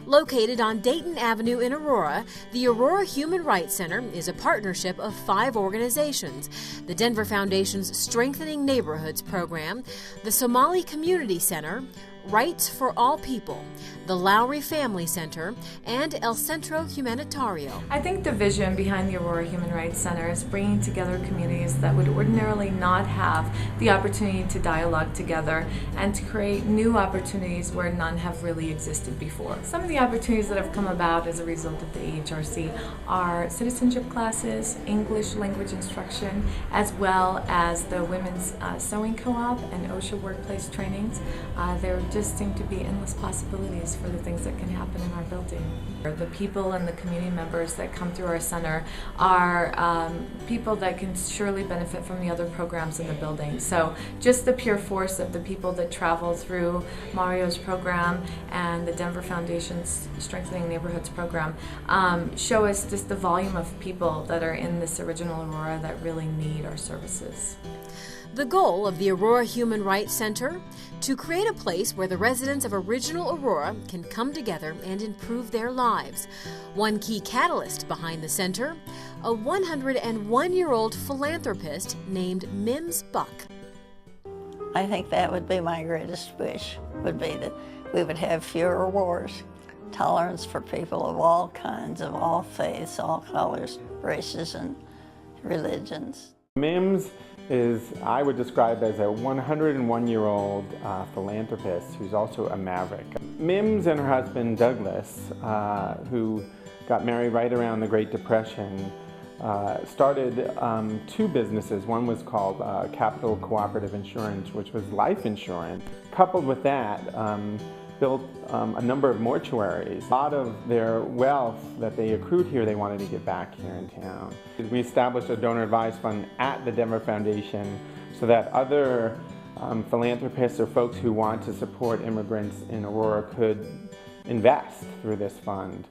Located on Dayton Avenue in Aurora, the Aurora Human Rights Center is a partnership of 5 organizations: the Denver Foundation's Strengthening Neighborhoods program, the Somali Community Center, Rights for All People, the Lowry Family Center, and El Centro Humanitario. I think the vision behind the Aurora Human Rights Center is bringing together communities that would ordinarily not have the opportunity to dialogue together and to create new opportunities where none have really existed before. Some of the opportunities that have come about as a result of the AHRC are citizenship classes, English language instruction, as well as the Women's Sewing Co-op and OSHA workplace trainings. There just seem to be endless possibilities for the things that can happen in our building. The people and the community members that come through our center are people that can surely benefit from the other programs in the building. So just the pure force of the people that travel through Mario's program and the Denver Foundation's Strengthening Neighborhoods program show us just the volume of people that are in this original Aurora that really need our services. The goal of the Aurora Human Rights Center? To create a place where the residents of original Aurora can come together and improve their lives. One key catalyst behind the center, a 101-year-old philanthropist named Mims Buck. I think that would be my greatest wish, would be that we would have fewer wars, tolerance for people of all kinds, of all faiths, all colors, races, and religions. Mims is, I would describe as a 101-year-old philanthropist who's also a maverick. Mims and her husband Douglas, who got married right around the Great Depression, started 2 businesses. One was called Capital Cooperative Insurance, which was life insurance. Coupled with that, built a number of mortuaries. A lot of their wealth that they accrued here, they wanted to get back here in town. We established a donor advised fund at the Denver Foundation so that other philanthropists or folks who want to support immigrants in Aurora could invest through this fund.